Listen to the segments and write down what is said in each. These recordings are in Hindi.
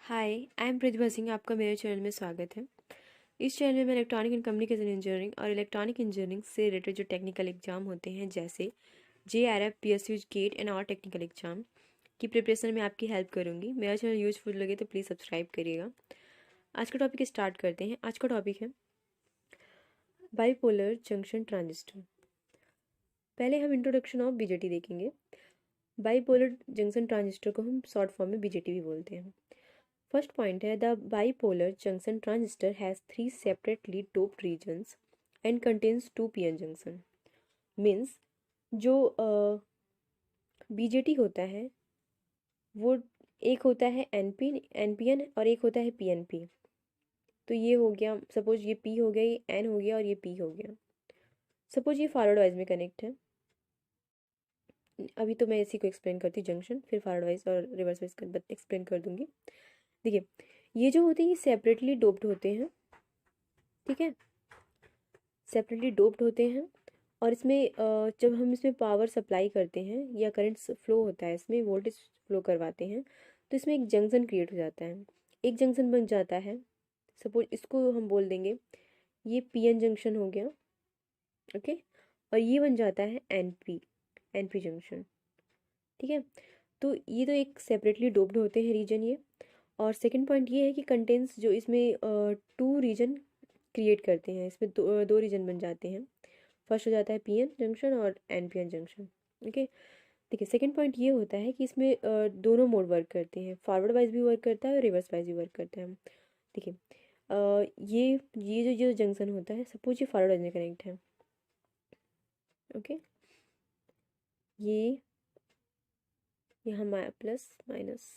Hi, I am Pratibha Singh. आपका मेरे चैनल में स्वागत है। इस चैनल में मैं इलेक्ट्रॉनिक एंड कम्युनिकेशन इंजीनियरिंग और इलेक्ट्रॉनिक इंजीनियरिंग से रिलेटेड जो टेक्निकल एग्जाम होते हैं जैसे JRF, PSU, गेट एंड और टेक्निकल एग्जाम की प्रिपरेशन में आपकी हेल्प करूंगी। मेरा चैनल यूजफुल लगे तो प्लीज़ सब्सक्राइब करिएगा। आज का टॉपिक स्टार्ट करते हैं। आज का टॉपिक है बाईपोलर जंक्शन ट्रांजिस्टर। पहले हम इंट्रोडक्शन ऑफ BJT देखेंगे। बाईपोलर जंक्शन ट्रांजिस्टर को हम शॉर्ट फॉर्म में BJT भी बोलते हैं। फर्स्ट पॉइंट है the bipolar junction transistor has 3 separately doped regions and contains 2 PN junction. Means जो BJT होता है वो एक होता है NPN और एक होता है PNP। तो ये हो गया, सपोज ये P हो गया, ये N हो गया और ये P हो गया। सपोज ये फॉरवर्ड वाइज में कनेक्ट है। अभी तो मैं इसी को एक्सप्लेन करती हूँ जंक्शन, फिर फॉरवर्ड वाइज और रिवर्स वाइज एक्सप्लेन कर दूंगी। देखिए, ये जो होते हैं ये सेपरेटली डोप्ड होते हैं, ठीक है, सेपरेटली डोप्ड होते हैं। और इसमें जब हम इसमें पावर सप्लाई करते हैं या करंट फ्लो होता है, इसमें वोल्टेज फ्लो करवाते हैं, तो इसमें एक जंक्शन क्रिएट हो जाता है, एक जंक्शन बन जाता है। सपोज इसको हम बोल देंगे ये PN जंक्शन हो गया, ओके, और ये बन जाता है NP जंक्शन, ठीक है। तो ये तो एक सेपरेटली डोप्ड होते हैं रीजन ये। और सेकंड पॉइंट ये है कि कंटेंट्स जो इसमें 2 रीजन क्रिएट करते हैं, इसमें दो रीजन बन जाते हैं। फर्स्ट हो जाता है PN जंक्शन और NPN जंक्शन, ओके। देखिए, सेकंड पॉइंट ये होता है कि इसमें दोनों मोड वर्क करते हैं, फॉरवर्ड वाइज भी वर्क करता है और रिवर्स वाइज भी वर्क करता है। देखिए, ये जो जंक्शन होता है, सपोज ये फॉरवर्ड वाइज में कनेक्ट है, ओके। ये यहाँ प्लस माइनस,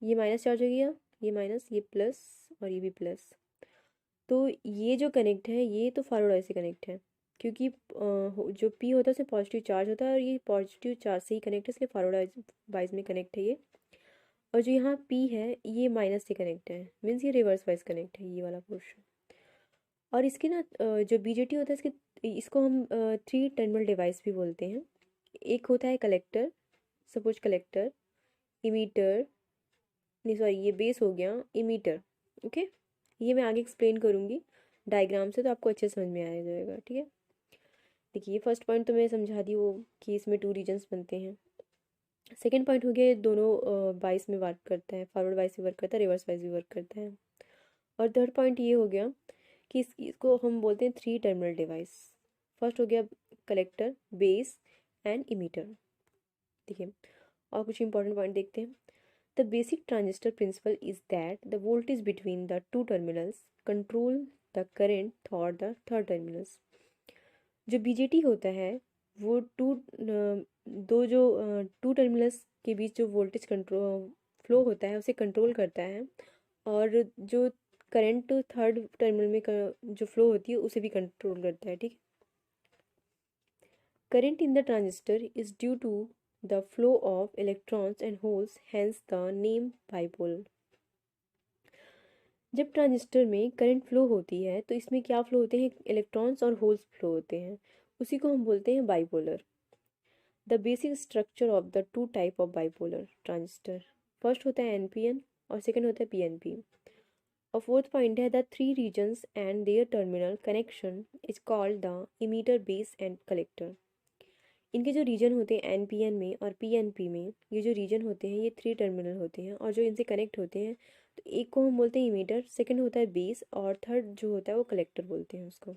ये माइनस चार्ज हो गया, ये माइनस, ये प्लस और ये भी प्लस। तो ये जो कनेक्ट है ये तो फॉरवर्ड वाइज से कनेक्ट है, क्योंकि जो P होता है उसमें पॉजिटिव चार्ज होता है और ये पॉजिटिव चार्ज से ही कनेक्ट है, इसलिए फॉरवर्ड वाइज में कनेक्ट है ये। और जो यहाँ P है ये माइनस से कनेक्ट है, मीन्स ये रिवर्स वाइज कनेक्ट है, ये वाला पोर्शन। और इसके ना जो BJT होता है इसके, इसको हम 3 टर्मिनल डिवाइस भी बोलते हैं। एक होता है कलेक्टर, सपोज कलेक्टर, इमीटर, नहीं सॉरी ये बेस हो गया, इमीटर, ओके। ये मैं आगे एक्सप्लेन करूँगी डायग्राम से, तो आपको अच्छे समझ में आ जाएगा, ठीक है। देखिए, ये फर्स्ट पॉइंट तो मैं समझा दी वो कि इसमें 2 रीजन्स बनते हैं। सेकंड पॉइंट हो गया, ये दोनों वाइस में वर्क करता है, फॉरवर्ड वाइस भी वर्क करता है, रिवर्स वाइस भी वर्क करता है। और थर्ड पॉइंट ये हो गया कि इसको हम बोलते हैं 3 टर्मिनल डिवाइस। फर्स्ट हो गया कलेक्टर, बेस एंड इमीटर। देखिए, और कुछ इंपॉर्टेंट पॉइंट देखते हैं। The basic transistor principle is that the voltage between the two terminals control the current through the third terminals। जो BJT होता है वो दो जो 2 टर्मिनल्स के बीच जो वोल्टेज कंट्रोल फ्लो होता है उसे कंट्रोल करता है, और जो करंट थर्ड टर्मिनल में जो फ्लो होती है उसे भी कंट्रोल करता है, ठीक है। Current in the transistor is due to the flow of electrons and holes, hence the name bipolar। जब ट्रांजिस्टर में करंट फ्लो होती है तो इसमें क्या फ्लो होते हैं, इलेक्ट्रॉन्स और होल्स फ्लो होते हैं, उसी को हम बोलते हैं bipolar. The basic structure of the 2 type of bipolar transistor, first होता है NPN और सेकंड होता है PNP। और फोर्थ पॉइंट है the 3 regions and their terminal connection is called the emitter, base and collector. इनके जो रीजन होते हैं NPN में और PNP में, ये जो रीजन होते हैं ये 3 टर्मिनल होते हैं, और जो इनसे कनेक्ट होते हैं तो एक को हम बोलते हैं इमीटर, सेकंड होता है बेस और थर्ड जो होता है वो कलेक्टर बोलते हैं उसको।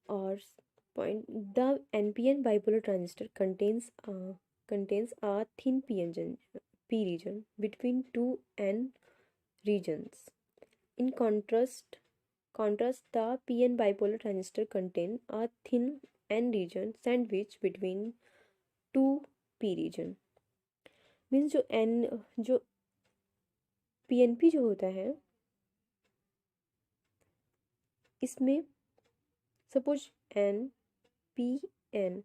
और point, the NPN bipolar transistor contains a thin P region between 2 N regions. In contrast, the PN bipolar transistor contain a thin N region sandwiched between 2 P region। Means जो PNP जो होता है इसमें सपोज NPN,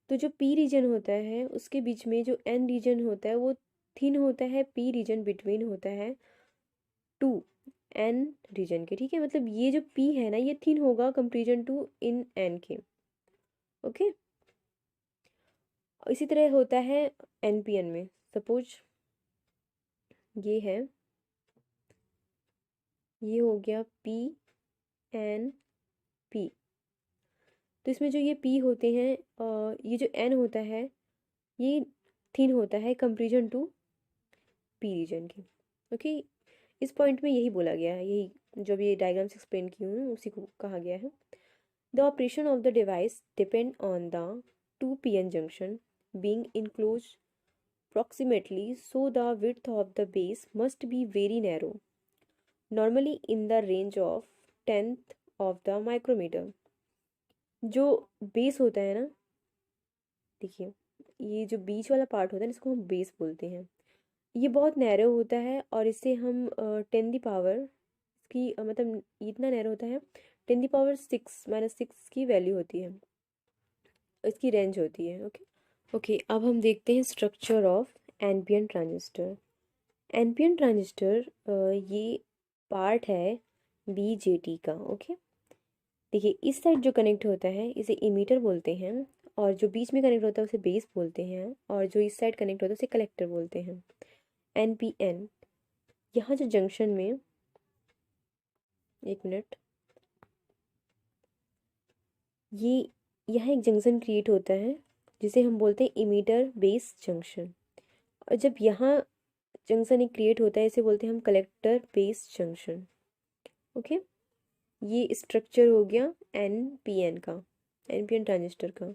तो जो P रीजन होता है उसके बीच में जो N रीजन होता है वो थिन होता है, P रीजन बिटवीन होता है 2 N रीजन के, ठीक है। मतलब ये जो P है ना ये थिन होगा कंपेरिजन टू इन N के, ओके। इसी तरह होता है एनपीएन में। सपोज ये है, ये हो गया पी एन पी। तो इसमें जो ये पी होते हैं, ये जो एन होता है ये थिन होता है कंपेरिजन टू पी रीजन की। ओके, इस पॉइंट में यही बोला गया है, यही जो भी ये डायग्राम्स एक्सप्लेन की हूँ उसी को कहा गया है। The operation of the device depend on the two PN junction being enclosed proximately, so the width of the base must be very narrow, normally in the range of tenth of the micrometer। जो बेस होता है ना, देखिए ये जो बीच वाला पार्ट होता है ना, इसको हम बेस बोलते हैं। ये बहुत नैरो होता है और इससे हम 10 द पावर की मतलब इतना नैरो होता है, 10 द पावर 6 - 6 की वैल्यू होती है, इसकी रेंज होती है। ओके ओके, अब हम देखते हैं structure of NPN transistor. NPN transistor ये पार्ट है बीजेटी का। ओके, देखिए इस साइड जो कनेक्ट होता है इसे इमीटर बोलते हैं, और जो बीच में कनेक्ट होता है उसे बेस बोलते हैं, और जो इस साइड कनेक्ट होता है उसे कलेक्टर बोलते हैं। एनपीएन, यहाँ जो जंक्शन में, एक मिनट, ये यहाँ एक जंक्शन क्रिएट होता है जिसे हम बोलते हैं इमीटर बेस जंक्शन, और जब यहाँ जंक्शन एक क्रिएट होता है इसे बोलते हैं हम कलेक्टर बेस जंक्शन। ओके, ये स्ट्रक्चर हो गया एनपीएन का, एनपीएन ट्रांजिस्टर का।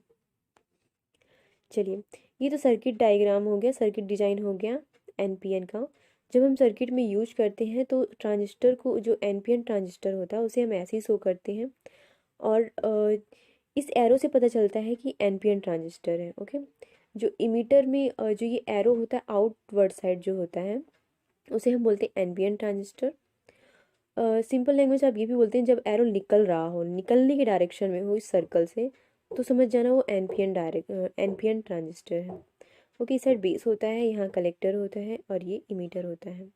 चलिए, ये तो सर्किट डायग्राम हो गया, सर्किट डिजाइन हो गया एनपीएन का। जब हम सर्किट में यूज करते हैं तो ट्रांजिस्टर को, जो एनपीएन ट्रांजिस्टर होता है उसे हम ऐसे ही शो करते हैं, और इस एरो से पता चलता है कि एनपीएन ट्रांजिस्टर है। ओके, जो इमीटर में जो ये एरो होता है आउटवर्ड साइड जो होता है उसे हम बोलते हैं एनपीएन ट्रांजिस्टर। सिंपल लैंग्वेज आप ये भी बोलते हैं, जब एरो निकल रहा हो, निकलने के डायरेक्शन में हो इस सर्कल से, तो समझ जाना वो एनपीएन ट्रांजिस्टर है। ओके, इस साइड बेस होता है, यहाँ कलेक्टर होता है और ये इमीटर होता है,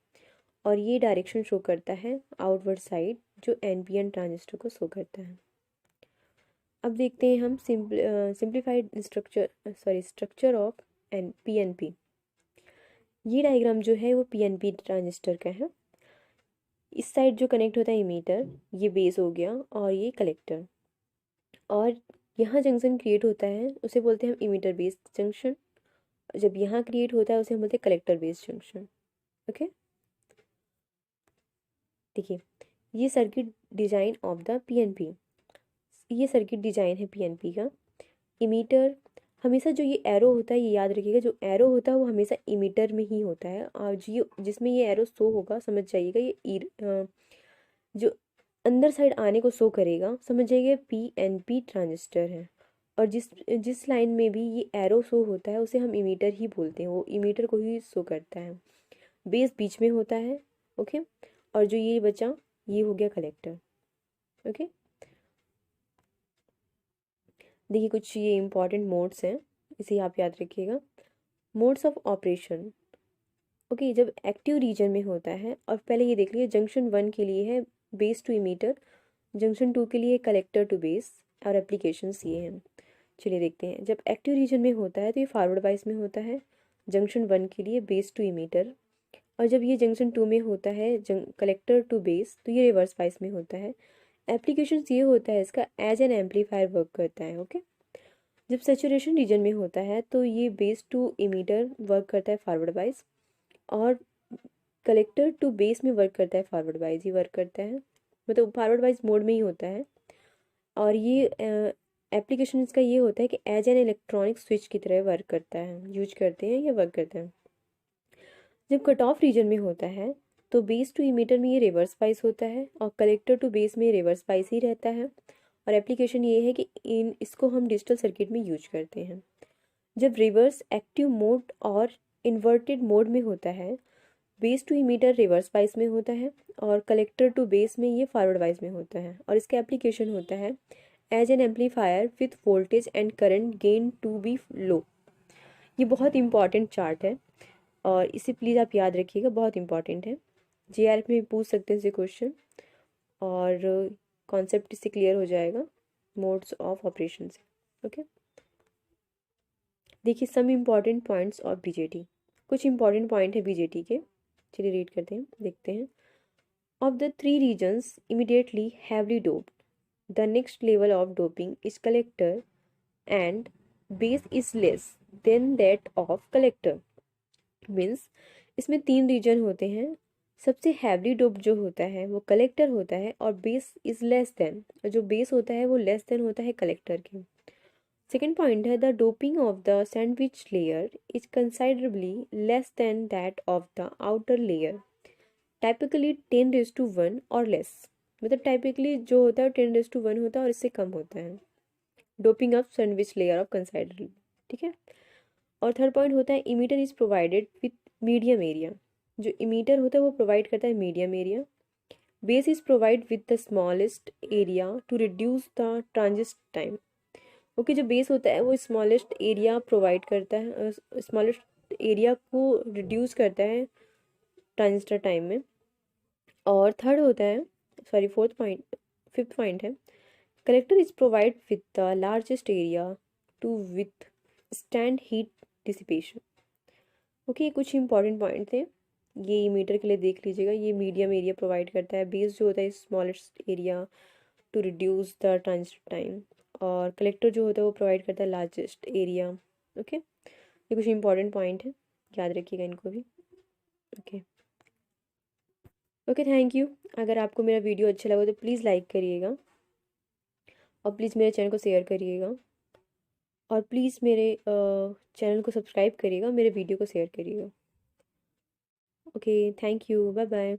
और ये डायरेक्शन शो करता है आउटवर्ड साइड जो एनपीएन ट्रांजिस्टर को शो करता है। अब देखते हैं हम सिंप्लीफाइड स्ट्रक्चर ऑफ पीएनपी। ये डायग्राम जो है वो पीएनपी ट्रांजिस्टर का है। इस साइड जो कनेक्ट होता है इमीटर, ये बेस हो गया, और ये कलेक्टर, और यहाँ जंक्शन क्रिएट होता है उसे बोलते हैं हम इमीटर बेस जंक्शन। जब यहाँ क्रिएट होता है उसे हम बोलते हैं कलेक्टर बेस जंक्शन। ओके, देखिए ये circuit design of the PNP, ये सर्किट डिजाइन है पीएनपी का। इमीटर, हमेशा जो ये एरो होता है ये याद रखिएगा, जो एरो होता है वो हमेशा इमीटर में ही होता है, और जो जिसमें ये एरो शो होगा समझ जाइएगा ये जो अंदर साइड आने को शो करेगा समझ जाइए पीएनपी ट्रांजिस्टर है। और जिस जिस लाइन में भी ये एरो शो होता है उसे हम इमीटर ही बोलते हैं, वो इमीटर को ही शो करता है। बेस बीच में होता है। ओके, और जो ये बचा ये हो गया कलेक्टर। ओके, देखिए कुछ ये इंपॉर्टेंट मोड्स हैं, इसे आप याद रखिएगा। Modes of operation. ओके, जब एक्टिव रीजन में होता है, और पहले ये देख लीजिए जंक्शन 1 के लिए है बेस टू इमीटर, जंक्शन 2 के लिए कलेक्टर टू बेस, और एप्लीकेशंस ये हैं। चलिए देखते हैं, जब एक्टिव रीजन में होता है तो ये फॉरवर्ड बाइस में होता है, जंक्शन 1 के लिए बेस टू इमीटर, और जब ये जंक्शन 2 में होता है कलेक्टर टू बेस तो ये रिवर्स बाइस में होता है। एप्लीकेशंस ये होता है इसका एज एन एम्पलीफायर वर्क करता है। ओके, जब सेचुरेशन रीजन में होता है तो ये बेस टू इमीटर वर्क करता है फॉरवर्ड बाइस, और कलेक्टर टू बेस में वर्क करता है फॉरवर्ड वाइज ही वर्क करता है, मतलब फॉरवर्ड वाइज मोड में ही होता है। और ये एप्लीकेशन इसका ये होता है कि एज एन इलेक्ट्रॉनिक स्विच की तरह वर्क करता है, यूज करते हैं या वर्क करता है। जब कट ऑफ रीजन में होता है तो बेस टू इमीटर में ये रिवर्स वाइज होता है, और कलेक्टर टू बेस में रिवर्स वाइज ही रहता है। और एप्लीकेशन ये है कि इसको हम डिजिटल सर्किट में यूज करते हैं। जब रिवर्स एक्टिव मोड और इन्वर्टेड मोड में होता है, base to emitter reverse wise में होता है, और कलेक्टर टू बेस में ये फॉरवर्ड वाइज में होता है, और इसका एप्लीकेशन होता है as an amplifier with voltage and current gain to be low. ये बहुत इंपॉर्टेंट चार्ट है, और इसे प्लीज़ आप याद रखिएगा, बहुत इंपॉर्टेंट है। जेआरएफ में पूछ सकते हैं इसे क्वेश्चन, और कॉन्सेप्ट इससे क्लियर हो जाएगा मोड्स ऑफ ऑपरेशन से। ओके, देखिए some important points of BJT, कुछ इंपॉर्टेंट पॉइंट है बीजेटी के, चलिए रीड करते हैं, देखते हैं। Of the 3 regions immediately heavily doped, the next level of doping is collector and base is less than that of collector। Means इसमें 3 रीजन होते हैं, सबसे हैवली डोप जो होता है वो कलेक्टर होता है और बेस इज लेस देन, जो बेस होता है वो लेस देन होता है कलेक्टर के। सेकेंड पॉइंट है the doping of the sandwich layer is considerably less than that of the outer layer, typically 10:1 और लेस। मतलब टाइपिकली जो होता है 10:1 होता है और इससे कम होता है, doping of sandwich layer of considerably, ठीक है। और थर्ड पॉइंट होता है emitter is provided with medium area, जो इमीटर होता है वो प्रोवाइड करता है medium area. Base is provide with the smallest area to reduce the transit time. Okay, जो बेस होता है वो स्मॉलेस्ट एरिया प्रोवाइड करता है, स्मॉलेस्ट एरिया को रिड्यूस करता है ट्रांजिस्टर टाइम में। और थर्ड होता है, sorry fourth point, fifth point है collector is provide with the largest area to withstand heat dissipation. Okay, कुछ इंपॉर्टेंट पॉइंट थे, ये मीटर के लिए देख लीजिएगा। ये मीडियम एरिया प्रोवाइड करता है, बेस जो होता है smallest area to reduce the transit time, और कलेक्टर जो होता है वो प्रोवाइड करता है लार्जेस्ट एरिया। ओके, ये कुछ इंपॉर्टेंट पॉइंट है, याद रखिएगा इनको भी। Okay okay, thank you. अगर आपको मेरा वीडियो अच्छा लगा तो प्लीज़ लाइक करिएगा और प्लीज़ मेरे चैनल को शेयर करिएगा और प्लीज़ मेरे चैनल को सब्सक्राइब करिएगा, मेरे वीडियो को शेयर करिएगा। Okay, thank you, bye bye.